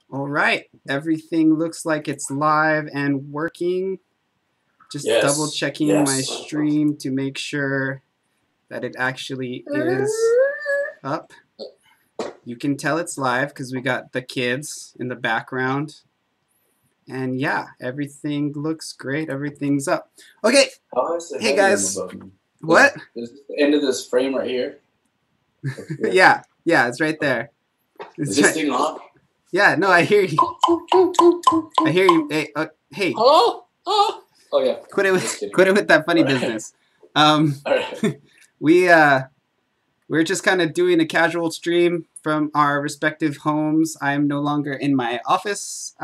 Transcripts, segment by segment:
All right, everything looks like it's live and working. Just double Yes. checking my Yes. stream to make sure that it actually is up. You can tell it's live because we got the kids in the background. And yeah, everything looks great. Everything's up. Okay, How is the hey headroom guys. above me? What? Is this the end of this frame right here? Yeah, it's right there. Is this thing on? Yeah, no, I hear you. I hear you. Hey, hey. Hello? Oh yeah. Quit it with that funny business. All right. We're just kind of doing a casual stream from our respective homes. I'm no longer in my office.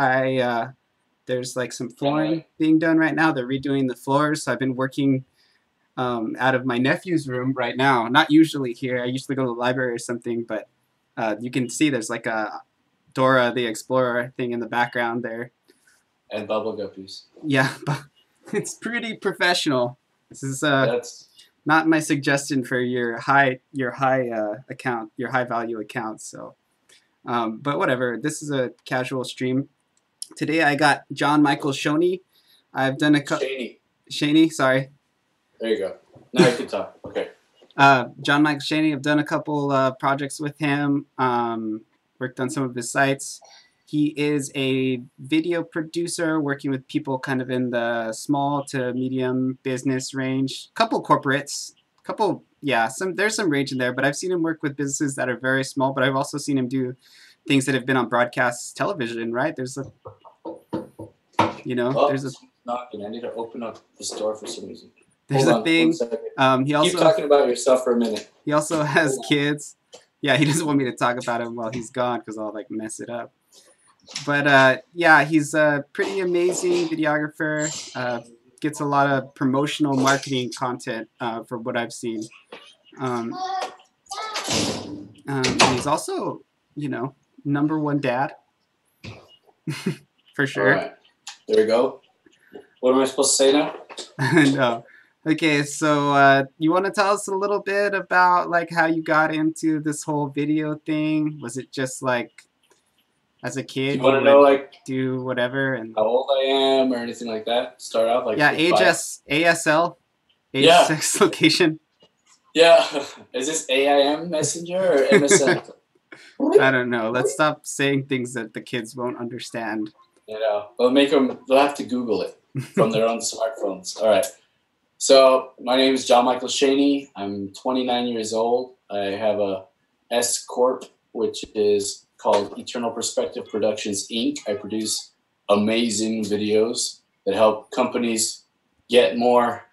There's like some flooring being done right now. They're redoing the floors. So I've been working out of my nephew's room right now. Not usually here. I usually go to the library or something, but you can see there's like a Dora the Explorer thing in the background there. And bubble guppies. Yeah, it's pretty professional. This is not my suggestion for your high account, your high value account. So, but whatever. This is a casual stream. Today I got Jon-Michael Schoeny. I've done a couple. Schoeny, sorry. There you go. Now you can talk. Okay. Jon-Michael Schoeny. I've done a couple projects with him. Worked on some of his sites. He is a video producer working with people kind of in the small to medium business range. Couple corporates, there's some range in there, but I've seen him work with businesses that are very small, but I've also seen him do things that have been on broadcast television, right? There's a knocking. I need to open up this door for some reason. There's a thing. He also keep talking about yourself for a minute. He also has kids. Yeah, he doesn't want me to talk about him while he's gone because I'll like mess it up. But yeah, he's a pretty amazing videographer. Gets a lot of promotional marketing content from what I've seen. And he's also, #1 dad. For sure. All right. There we go. What am I supposed to say now? No. Okay, so you want to tell us a little bit about like how you got into this whole video thing? Was it just like as a kid, you want to know like do whatever and how old I am or anything like that? Start out like ASL, age, sex, location. Yeah, is this AIM Messenger or MSN? I don't know. Let's stop saying things that the kids won't understand. They'll have to Google it from their own smartphones. All right. So my name is Jon-Michael Schoeny. I'm 29 years old. I have a S Corp, which is called Eternal Perspective Productions, Inc. I produce amazing videos that help companies get more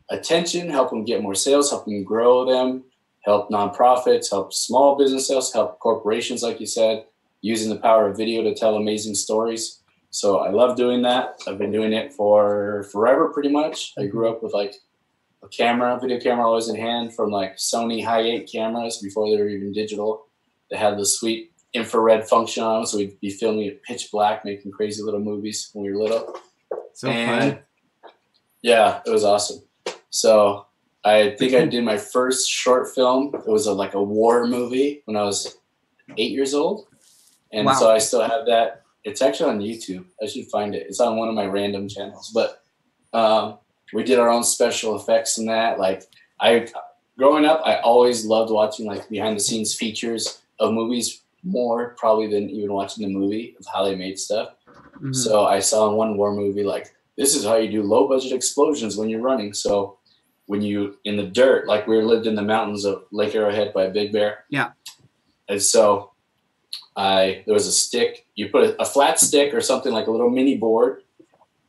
attention, help them get more sales, help them grow them, help nonprofits, help small businesses, help corporations, like you said, using the power of video to tell amazing stories. So I love doing that. I've been doing it for forever, pretty much. I grew up with like a video camera always in hand from like Sony Hi8 cameras before they were even digital. They had the sweet infrared function on them, so we'd be filming at pitch black, making crazy little movies when we were little. So fun. Yeah, it was awesome. So I think I did my first short film. It was like a war movie when I was 8 years old. And so I still have that. It's actually on YouTube. I should find it. It's on one of my random channels. But we did our own special effects in that. Like growing up, I always loved watching like behind the scenes features of movies more probably than even watching the movie of how they made stuff. Mm-hmm. So I saw in one war movie, like, this is how you do low budget explosions when you're running. So when you in the dirt, like we lived in the mountains of Lake Arrowhead by Big Bear. Yeah. And so there was a stick. You put a flat stick or something like a little mini board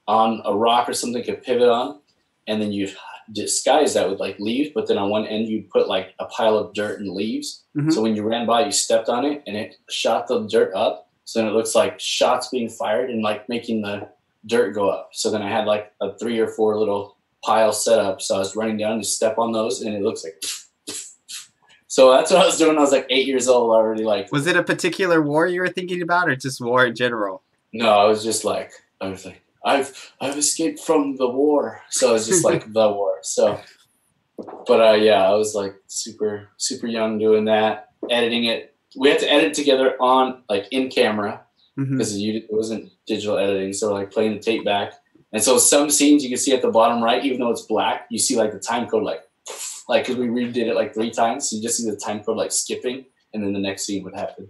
on a rock or something you could pivot on, and then you disguise that with like leaves. But then on one end you put like a pile of dirt and leaves. Mm-hmm. So when you ran by, you stepped on it and it shot the dirt up. So then it looks like shots being fired and like making the dirt go up. So then I had like a 3 or 4 little pile set up. So I was running down to step on those, and it looks like. So that's what I was doing. I was like 8 years old already. Like, was it a particular war you were thinking about, or just war in general? No, I was like, I've escaped from the war. So it's just like the war. So, but yeah, I was like super, super young doing that, editing it. We had to edit together on like in camera. Mm-hmm. because it wasn't digital editing. So like playing the tape back. And so some scenes you can see at the bottom right, even though it's black, you see like the time code like because we redid it like 3 times, so you just see the time code like skipping, and then the next scene would happen.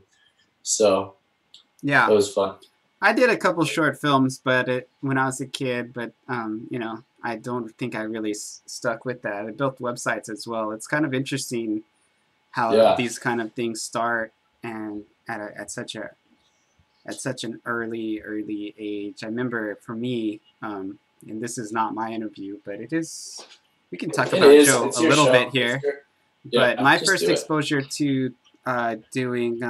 So Yeah. it was fun. I did a couple short films, but when I was a kid. But you know, I don't think I really stuck with that. I built websites as well. It's kind of interesting how Yeah. these kind of things start, and at such an early age. I remember for me, and this is not my interview, but it is. We can talk It about is. Joe It's a your little show. bit here. Yeah, But my just first do it. exposure to doing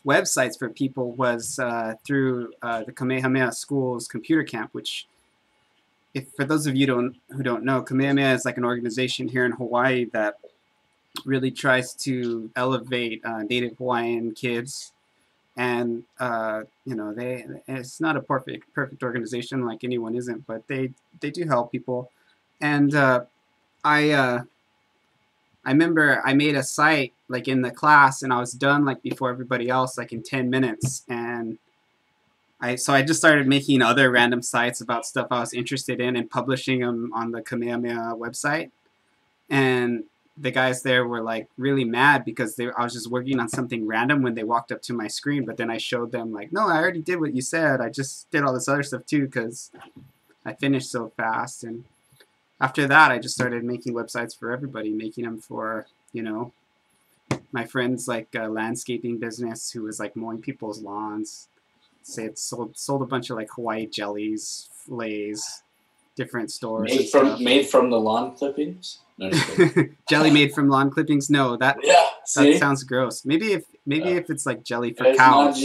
websites for people was through the Kamehameha School's computer camp, which, if for those of you who don't know, Kamehameha is like an organization here in Hawaii that really tries to elevate Native Hawaiian kids. And you know, it's not a perfect organization, like anyone isn't, but they do help people. And I remember I made a site like in the class, and I was done like before everybody else, like in 10 minutes. And I just started making other random sites about stuff I was interested in and publishing them on the Kamehameha website. And the guys there were like really mad because I was just working on something random when they walked up to my screen. But then I showed them like, no, I already did what you said. I just did all this other stuff too because I finished so fast. And after that, I just started making websites for everybody, making them for, you know, my friends, like a landscaping business who was like mowing people's lawns. Say it sold a bunch of like Hawaii jellies, Lay's, different stores. Made from the lawn clippings. No, jelly made from lawn clippings? No, that sounds gross. Maybe if it's like jelly for cows.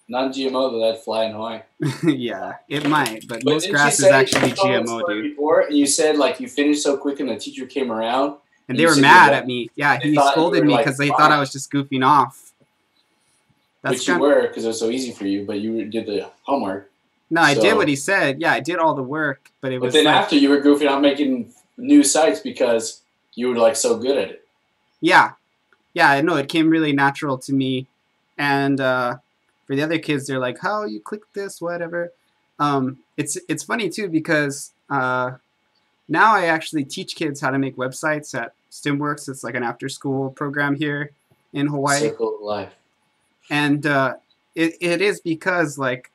Non-GMO, that'd fly in Hawaii. Yeah, it might, but most grass is actually GMO, dude. Before, and you said like you finished so quick, and the teacher came around, and they were mad at me. Yeah, he scolded me because they thought I was just goofing off. Which you were, because it was so easy for you, but you did the homework. No, I did what he said. Yeah, I did all the work, but it was. But then after you were goofing out making new sites because you were like so good at it. Yeah, I know it came really natural to me, and for the other kids, they're like, "How you click this, whatever." It's funny too because now I actually teach kids how to make websites at STEMworks. It's like an after-school program here in Hawaii. Circle of Life. And it is because like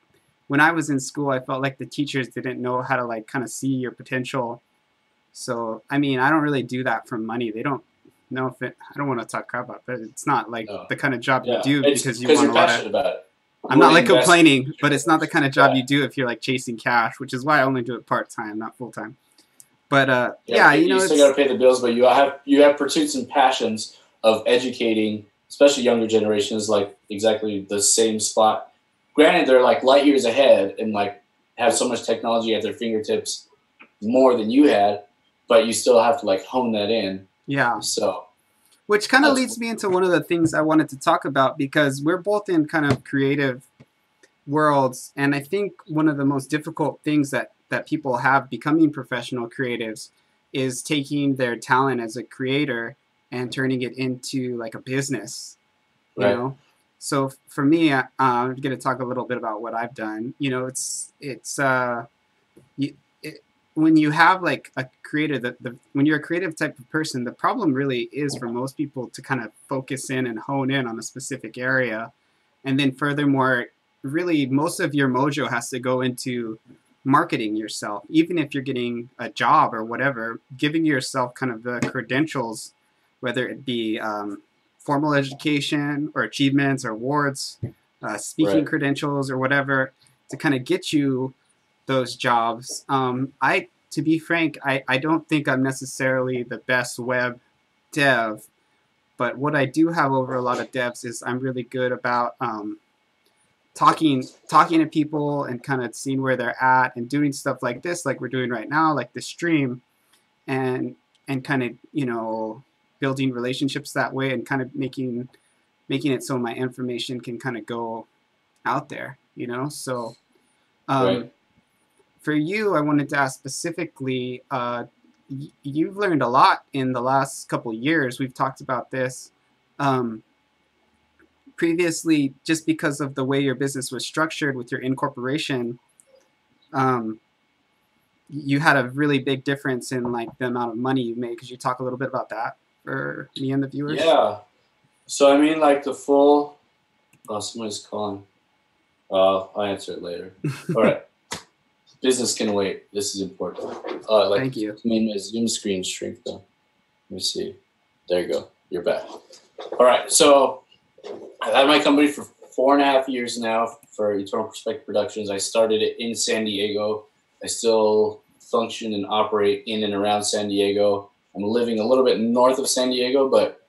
when I was in school, I felt like the teachers didn't know how to like kind of see your potential. So I mean, I don't really do that for money. They don't know if I don't want to talk crap about that. It's not like the kind of job you do because you want a lot of. About it. I'm not like complaining, but it's not the kind of job you do if you're like chasing cash, which is why I only do it part time, not full time. But yeah, you know, you still got to pay the bills, but you have pursuits and passions of educating, especially younger generations, like exactly the same spot. Granted, they're like light years ahead and like have so much technology at their fingertips more than you had, but you still have to like hone that in. Yeah. So, which kind of leads me into one of the things I wanted to talk about, because we're both in kind of creative worlds, and I think one of the most difficult things that people have becoming professional creatives is taking their talent as a creator and turning it into like a business, you know? So for me, I'm going to talk a little bit about what I've done. You know, when you have like a creator, when you're a creative type of person, the problem really is for most people to kind of focus in and hone in on a specific area. And then furthermore, really most of your mojo has to go into marketing yourself. Even if you're getting a job or whatever, giving yourself kind of the credentials, whether it be formal education or achievements or awards, speaking credentials or whatever, to kind of get you those jobs. To be frank, I don't think I'm necessarily the best web dev, but what I do have over a lot of devs is I'm really good about talking to people and kind of seeing where they're at and doing stuff like this, like we're doing right now, like the stream, and kind of, you know, building relationships that way and kind of making it so my information can kind of go out there, you know. So for you, I wanted to ask specifically, you've learned a lot in the last couple of years. We've talked about this. previously, just because of the way your business was structured with your incorporation, you had a really big difference in like the amount of money you made. Could you talk a little bit about that for me and the viewers? Yeah. So I mean, like the full. Oh, somebody's calling. I'll answer it later. All right. Business can wait. This is important. Thank you. I mean, my Zoom screen shrink though. Let me see. There you go. You're back. All right. So I've had my company for 4.5 years now for Eternal Perspective Productions. I started it in San Diego. I still function and operate in and around San Diego. I'm living a little bit north of San Diego, but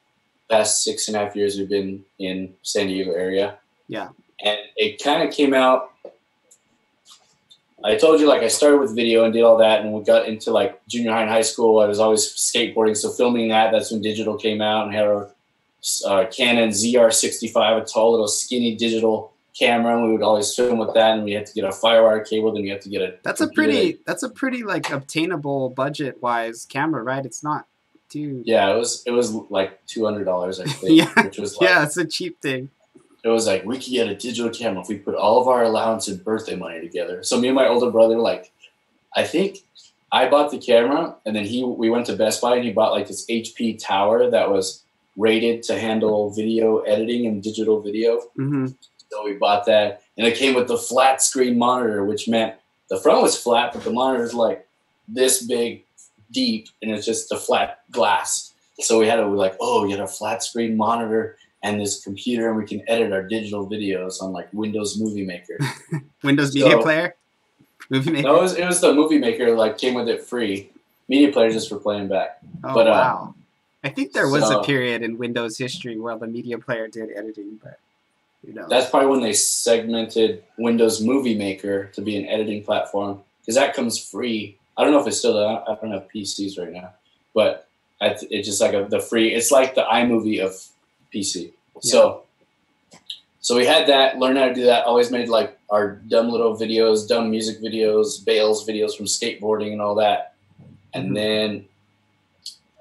past 6.5 years we've been in San Diego area. Yeah. And it kind of came out. I told you, like, I started with video and did all that, and we got into like junior high and high school. I was always skateboarding, so filming that's when digital came out, and had a Canon ZR65, a tall little skinny digital camera, and we would always film with that. And we had to get a FireWire cable, then we had to get a. That's a pretty like obtainable budget wise camera, right? It's not too. Yeah, it was like $200, I think. Yeah, which was like, yeah, it's a cheap thing. It was like, we could get a digital camera if we put all of our allowance and birthday money together. So me and my older brother, like, I think I bought the camera, and then we went to Best Buy, and he bought like this HP tower that was rated to handle video editing and digital video. Mm-hmm. So we bought that, and it came with the flat screen monitor, which meant the front was flat, but the monitor is like this big, deep, and it's just a flat glass. So we had we had a flat screen monitor and this computer, and we can edit our digital videos on like Windows Movie Maker. Windows Media Player? Movie Maker? No, it was the Movie Maker, like came with it free. Media Player just for playing back. Oh, wow. I think there was a period in Windows history where the Media Player did editing, but you know. That's probably when they segmented Windows Movie Maker to be an editing platform, because that comes free. I don't know if it's still there. I don't have PCs right now, but it's just like the free. It's like the iMovie of PC. Yeah. So we had that, learned how to do that, always made like our dumb little videos, dumb music videos, Bales videos from skateboarding and all that. And then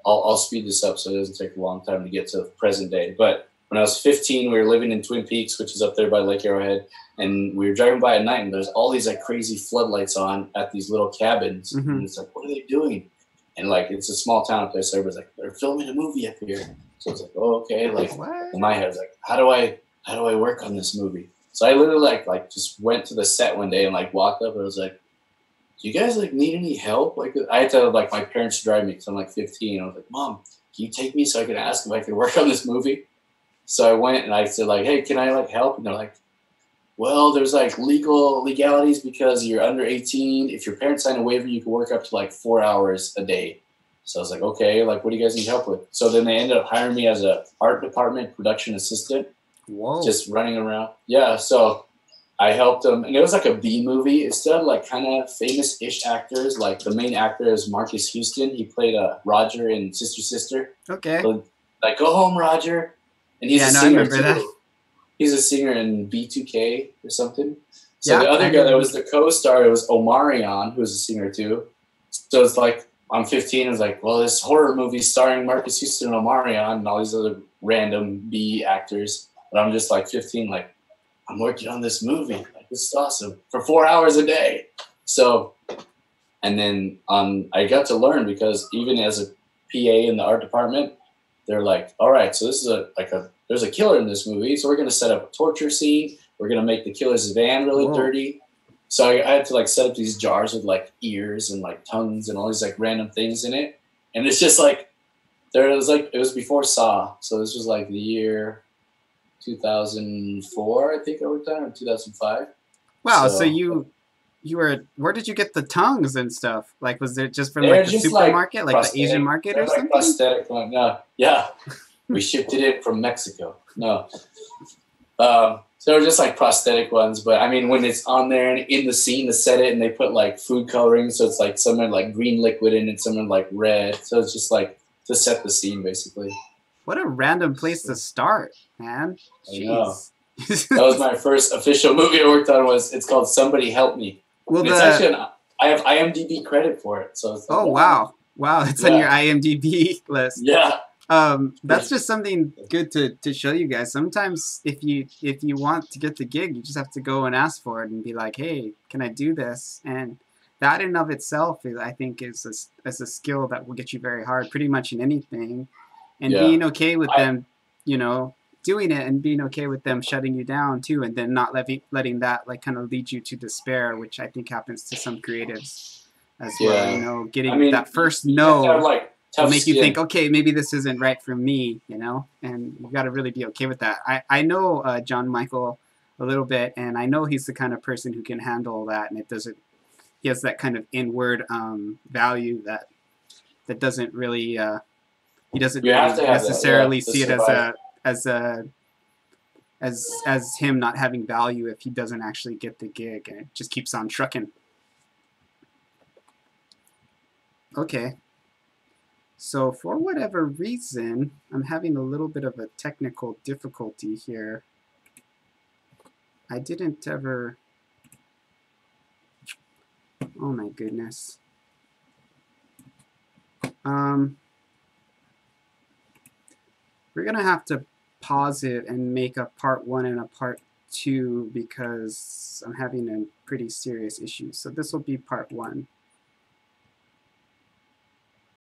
I'll speed this up so it doesn't take a long time to get to present day. But when I was 15, we were living in Twin Peaks, which is up there by Lake Arrowhead. And we were driving by at night, and there's all these like crazy floodlights on at these little cabins. Mm-hmm. And it's like, what are they doing? And like, it's a small town up there. So everybody's like, they're filming a movie up here. So I was like, oh, okay. Like in my head, I was like, how do I work on this movie? So I literally like just went to the set one day and like walked up and I was like, do you guys like need any help? Like I had to like my parents drive me because I'm like 15. I was like, Mom, can you take me so I can ask if I can work on this movie? So I went and I said like, hey, can I like help? And they're like, well, there's like legalities because you're under 18. If your parents sign a waiver, you can work up to like 4 hours a day. So I was like, okay, like, what do you guys need help with? So then they ended up hiring me as a art department production assistant. Whoa. Just running around. Yeah, so I helped them. And it was like a B movie. It's still like kind of famous-ish actors. Like the main actor is Marcus Houston. He played Roger in Sister Sister. Okay. So, like, go home, Roger. And he's a singer, too. That. He's a singer in B2K or something. So the other guy that was the co-star was Omarion, who was a singer, too. So it's like, I'm 15. I was like, well, this horror movie starring Marcus Houston and Omarion and all these other random B actors. But I'm just like 15, like, I'm working on this movie. Like, this is awesome. For 4 hours a day. So, and then I got to learn because even as a PA in the art department, they're like, all right, so this is there's a killer in this movie. So we're going to set up a torture scene. We're going to make the killer's van really dirty. So I had to like set up these jars with like ears and like tongues and all these like random things in it. And it's just like, it was before Saw. So this was like the year 2004, I think I worked on, or 2005. Wow. So you were, where did you get the tongues and stuff? Like, was it just from like the supermarket, like the Asian market or something? Like prosthetic one. No. Yeah. We shipped it in from Mexico. No. So they're just like prosthetic ones, but I mean, when it's on there and in the scene to set it, and they put like food coloring, so it's like some are like green liquid in it, some are like red. So it's just like to set the scene, basically. What a random place to start, man! Jeez. That was my first official movie I worked on. It's called Somebody Help Me. Well, it's actually I have IMDb credit for it. So it's like, wow, it's on your IMDb list. Yeah. That's just something good to show you guys. Sometimes if you want to get the gig, you just have to go and ask for it and be like, hey, can I do this? And that in of itself is, I think, is a skill that will get you very hard, pretty much in anything. And Yeah. being okay with them, doing it, and being okay with them shutting you down too, and then not letting that like kind of lead you to despair, which I think happens to some creatives as well. Getting that first no will make you think, okay, maybe this isn't right for me, and you got to really be okay with that. I know Jon-Michael a little bit, and I know he's the kind of person who can handle that, and he has that kind of inward value that doesn't really he doesn't really necessarily see it as him not having value if he doesn't actually get the gig, and it just keeps on trucking. Okay. So for whatever reason, I'm having a little bit of a technical difficulty here. I didn't ever... Oh my goodness. We're gonna have to pause it and make a part 1 and a part 2 because I'm having a pretty serious issue. So this will be part 1.